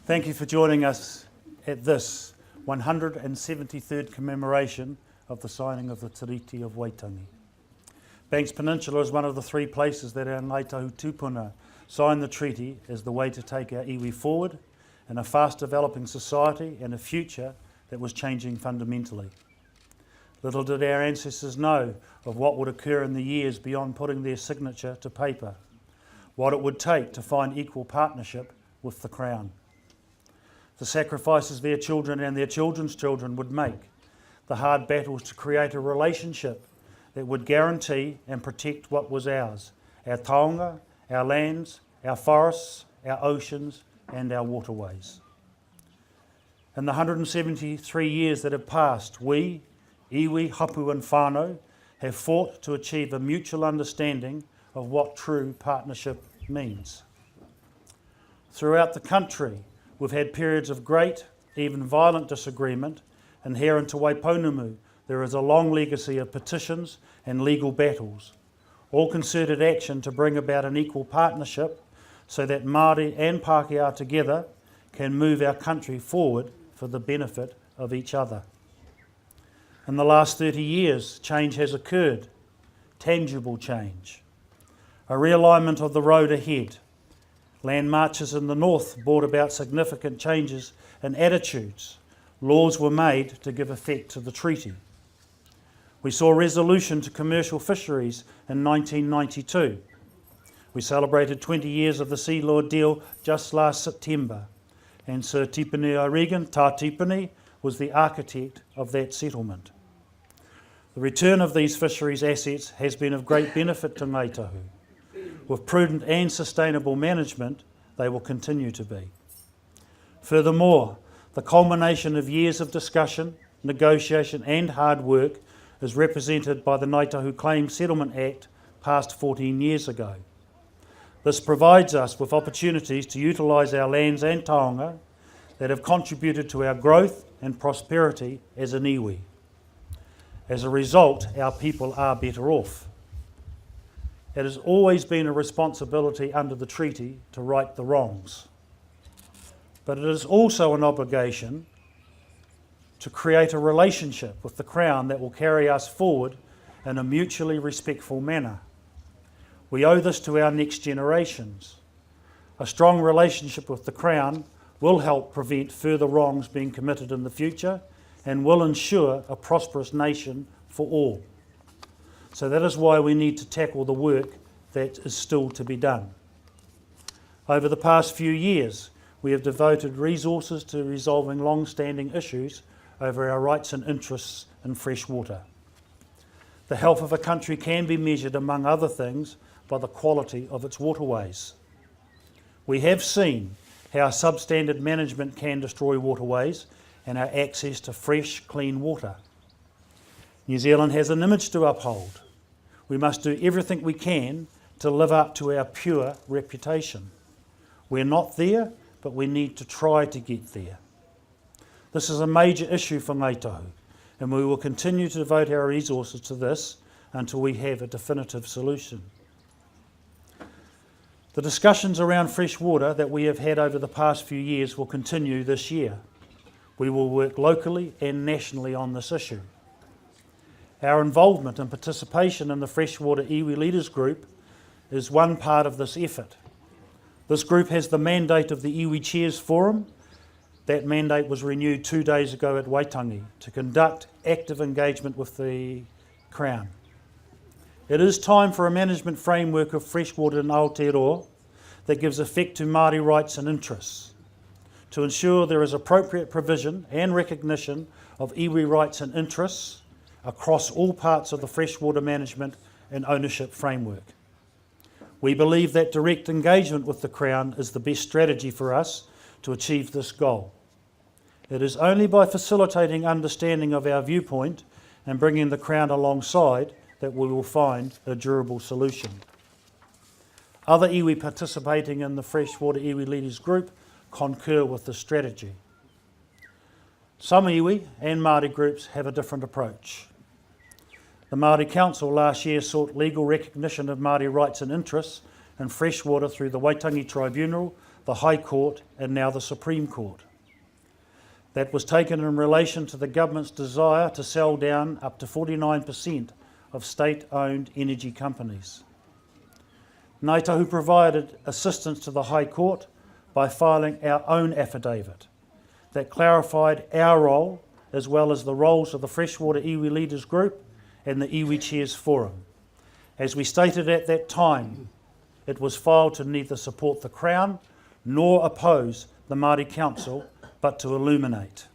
Thank you for joining us at this 173rd commemoration of the signing of the Treaty of Waitangi. Banks Peninsula is one of the three places that our Ngāi Tahu tūpuna signed the treaty as the way to take our iwi forward in a fast developing society and a future that was changing fundamentally. Little did our ancestors know of what would occur in the years beyond putting their signature to paper, what it would take to find equal partnership with the Crown. The sacrifices their children and their children's children would make, the hard battles to create a relationship that would guarantee and protect what was ours, our taonga, our lands, our forests, our oceans and our waterways. In the 173 years that have passed, we, iwi, hapu and whānau, have fought to achieve a mutual understanding of what true partnership means. Throughout the country, we've had periods of great, even violent disagreement, and here in Te Waipounamu there is a long legacy of petitions and legal battles, all concerted action to bring about an equal partnership so that Māori and Pākehā together can move our country forward for the benefit of each other. In the last 30 years, change has occurred, tangible change. A realignment of the road ahead. Land marches in the north brought about significant changes in attitudes. Laws were made to give effect to the treaty. We saw resolution to commercial fisheries in 1992. We celebrated 20 years of the Sea Law deal just last September, and Sir Tipene O'Regan, Tā Tipene, was the architect of that settlement. The return of these fisheries assets has been of great benefit to Ngāi Tahu. With prudent and sustainable management, they will continue to be. Furthermore, the culmination of years of discussion, negotiation and hard work is represented by the Ngāi Tahu Claims Settlement Act passed 14 years ago. This provides us with opportunities to utilise our lands and taonga that have contributed to our growth and prosperity as an iwi. As a result, our people are better off. It has always been a responsibility under the treaty to right the wrongs. But it is also an obligation to create a relationship with the Crown that will carry us forward in a mutually respectful manner. We owe this to our next generations. A strong relationship with the Crown will help prevent further wrongs being committed in the future and will ensure a prosperous nation for all. So that is why we need to tackle the work that is still to be done. Over the past few years, we have devoted resources to resolving long-standing issues over our rights and interests in fresh water. The health of a country can be measured, among other things, by the quality of its waterways. We have seen how substandard management can destroy waterways and our access to fresh, clean water. New Zealand has an image to uphold. We must do everything we can to live up to our pure reputation. We're not there, but we need to try to get there. This is a major issue for Ngāi Tahu, and we will continue to devote our resources to this until we have a definitive solution. The discussions around fresh water that we have had over the past few years will continue this year. We will work locally and nationally on this issue. Our involvement and participation in the Freshwater Iwi Leaders Group is one part of this effort. This group has the mandate of the Iwi Chairs Forum. That mandate was renewed 2 days ago at Waitangi to conduct active engagement with the Crown. It is time for a management framework of freshwater in Aotearoa that gives effect to Māori rights and interests, to ensure there is appropriate provision and recognition of iwi rights and interests across all parts of the freshwater management and ownership framework. We believe that direct engagement with the Crown is the best strategy for us to achieve this goal. It is only by facilitating understanding of our viewpoint and bringing the Crown alongside that we will find a durable solution. Other iwi participating in the Freshwater Iwi Leaders Group concur with this strategy. Some iwi and Māori groups have a different approach. The Māori Council last year sought legal recognition of Māori rights and interests in freshwater through the Waitangi Tribunal the High Court and now the Supreme Court. That was taken in relation to the government's desire to sell down up to 49% of state-owned energy companies. Ngāi Tahu provided assistance to the High Court by filing our own affidavit that clarified our role as well as the roles of the Freshwater Iwi Leaders Group and the Iwi Chairs Forum. As we stated at that time, it was filed to neither support the Crown nor oppose the Māori Council, but to illuminate.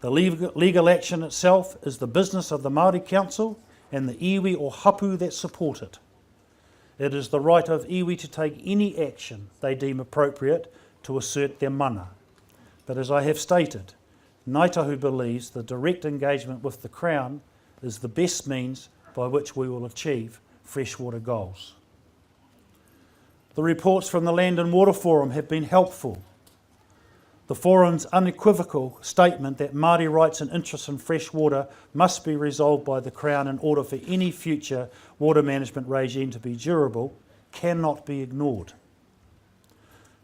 The legal action itself is the business of the Māori Council and the iwi or hapu that support it. It is the right of iwi to take any action they deem appropriate to assert their mana. But as I have stated, Ngāi Tahu believes the direct engagement with the Crown is the best means by which we will achieve freshwater goals. The reports from the Land and Water Forum have been helpful. The Forum's unequivocal statement that Māori rights and interests in freshwater must be resolved by the Crown in order for any future water management regime to be durable cannot be ignored.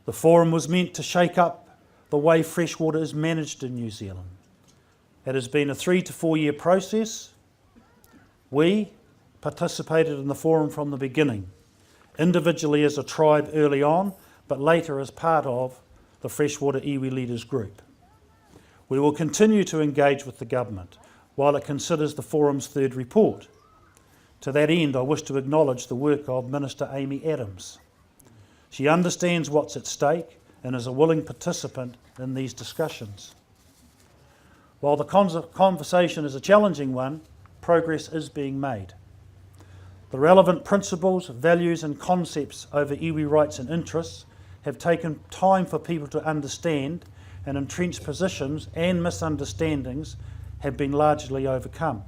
The Forum was meant to shake up the way freshwater is managed in New Zealand. It has been a 3 to 4 year process. We participated in the Forum from the beginning, individually as a tribe early on, but later as part of the Freshwater Iwi Leaders Group. We will continue to engage with the government while it considers the Forum's third report. To that end, I wish to acknowledge the work of Minister Amy Adams. She understands what's at stake and is a willing participant in these discussions. While the conversation is a challenging one, progress is being made. The relevant principles, values and concepts over iwi rights and interests have taken time for people to understand, and entrenched positions and misunderstandings have been largely overcome.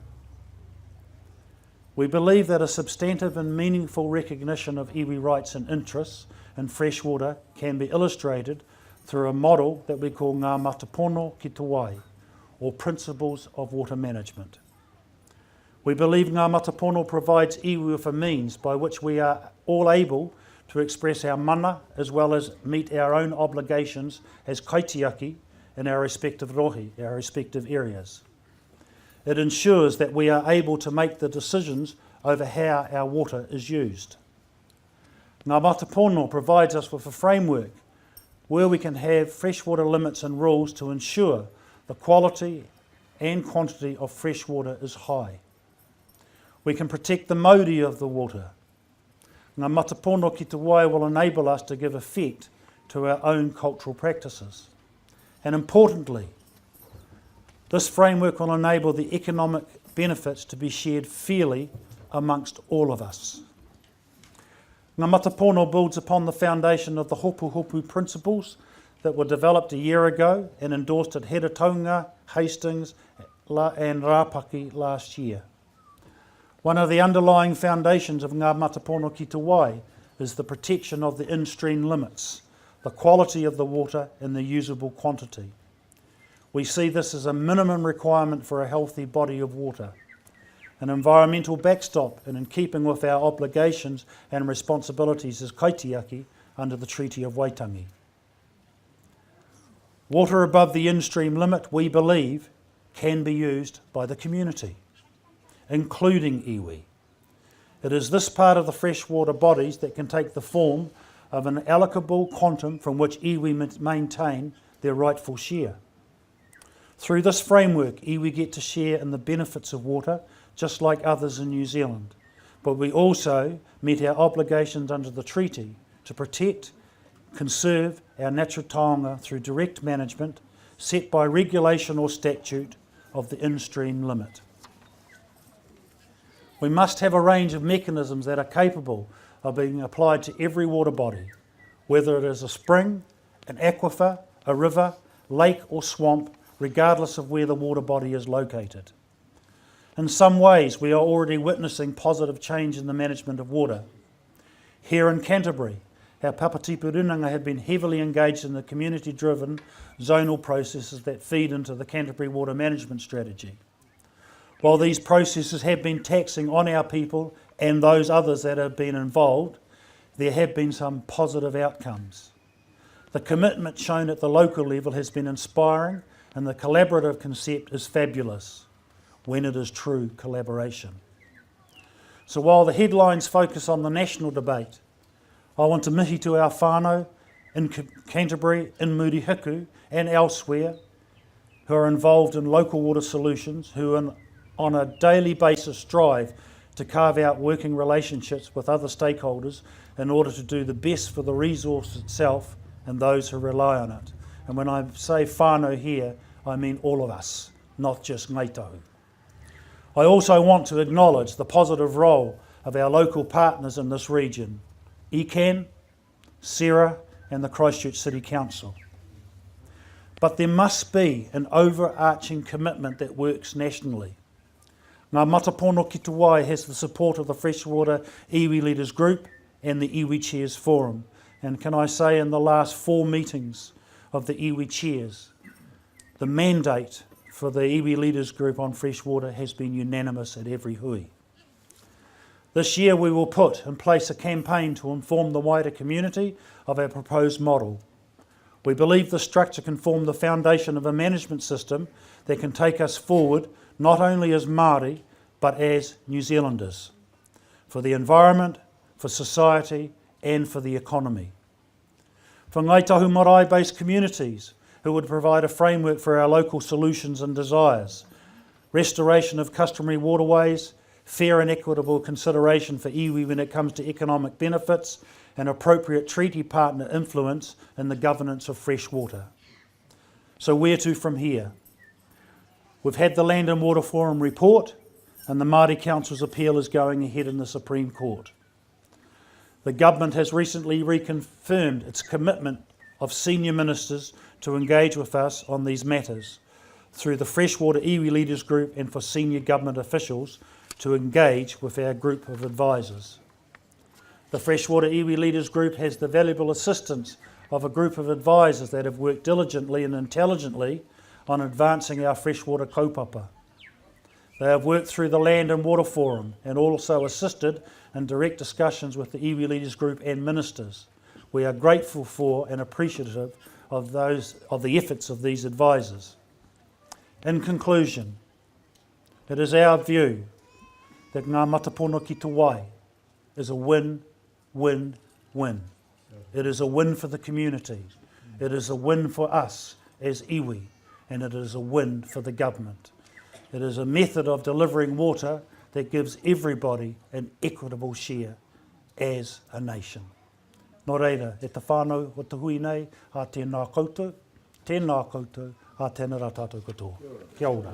We believe that a substantive and meaningful recognition of iwi rights and interests in freshwater can be illustrated through a model that we call Ngā Matapono ki te Wai, or Principles of Water Management. We believe Ngā Matapono provides iwi with a means by which we are all able to express our mana as well as meet our own obligations as kaitiaki in our respective rohi, our respective areas. It ensures that we are able to make the decisions over how our water is used. Ngā Matapono provides us with a framework where we can have freshwater limits and rules to ensure the quality and quantity of fresh water is high. We can protect the mauri of the water. Ngā Matapono ki te Wai will enable us to give effect to our own cultural practices. And importantly, this framework will enable the economic benefits to be shared fairly amongst all of us. Ngā Matapono builds upon the foundation of the hopu hopu principles that were developed a year ago and endorsed at Heretaunga, Hastings and Rapaki last year. One of the underlying foundations of Ngā Matapono ki te Wai is the protection of the in-stream limits, the quality of the water and the usable quantity. We see this as a minimum requirement for a healthy body of water, an environmental backstop and in keeping with our obligations and responsibilities as kaitiaki under the Treaty of Waitangi. Water above the in-stream limit, we believe, can be used by the community, including iwi. It is this part of the freshwater bodies that can take the form of an allocable quantum from which iwi maintain their rightful share. Through this framework, iwi get to share in the benefits of water, just like others in New Zealand. But we also meet our obligations under the treaty to protect, conserve our natural taonga through direct management set by regulation or statute of the in-stream limit. We must have a range of mechanisms that are capable of being applied to every water body, whether it is a spring, an aquifer, a river, lake or swamp, regardless of where the water body is located. In some ways, we are already witnessing positive change in the management of water. Here in Canterbury, our Papatipu Runanga have been heavily engaged in the community-driven zonal processes that feed into the Canterbury Water Management Strategy. While these processes have been taxing on our people and those others that have been involved, there have been some positive outcomes. The commitment shown at the local level has been inspiring, and the collaborative concept is fabulous when it is true collaboration. So while the headlines focus on the national debate, I want to mihi to our whānau in Canterbury, in Murihiku and elsewhere who are involved in local water solutions, who on a daily basis strive to carve out working relationships with other stakeholders in order to do the best for the resource itself and those who rely on it. And when I say whānau here, I mean all of us, not just Ngāi Tahu. I also want to acknowledge the positive role of our local partners in this region, ICANN, SERA and the Christchurch City Council. But there must be an overarching commitment that works nationally. Ngā Matapono ki te Wai has the support of the Freshwater Iwi Leaders Group and the Iwi Chairs Forum. And can I say, in the last 4 meetings of the Iwi Chairs, the mandate for the Iwi Leaders Group on freshwater has been unanimous at every hui. This year we will put in place a campaign to inform the wider community of our proposed model. We believe the structure can form the foundation of a management system that can take us forward not only as Māori but as New Zealanders, for the environment, for society and for the economy. For Ngāi Tahu marae-based communities who would provide a framework for our local solutions and desires, restoration of customary waterways, fair and equitable consideration for iwi when it comes to economic benefits, and appropriate treaty partner influence in the governance of fresh water. So where to from here? We've had the Land and Water Forum report, and the Māori Council's appeal is going ahead in the Supreme Court. The government has recently reconfirmed its commitment of senior ministers to engage with us on these matters through the Freshwater Iwi Leaders Group and for senior government officials to engage with our group of advisors. The Freshwater Iwi Leaders Group has the valuable assistance of a group of advisors that have worked diligently and intelligently on advancing our freshwater kaupapa. They have worked through the Land and Water Forum and also assisted in direct discussions with the Iwi Leaders Group and ministers. We are grateful for and appreciative of the efforts of these advisors. In conclusion, it is our view that Ngā Matapono ki te Wai is a win-win-win. It is a win for the community, it is a win for us as iwi, and it is a win for the government. It is a method of delivering water that gives everybody an equitable share as a nation. Nō reira, e te whānau o te hui nei, a tēnā koutou, a tēnā rā tātou katoa. Kia ora.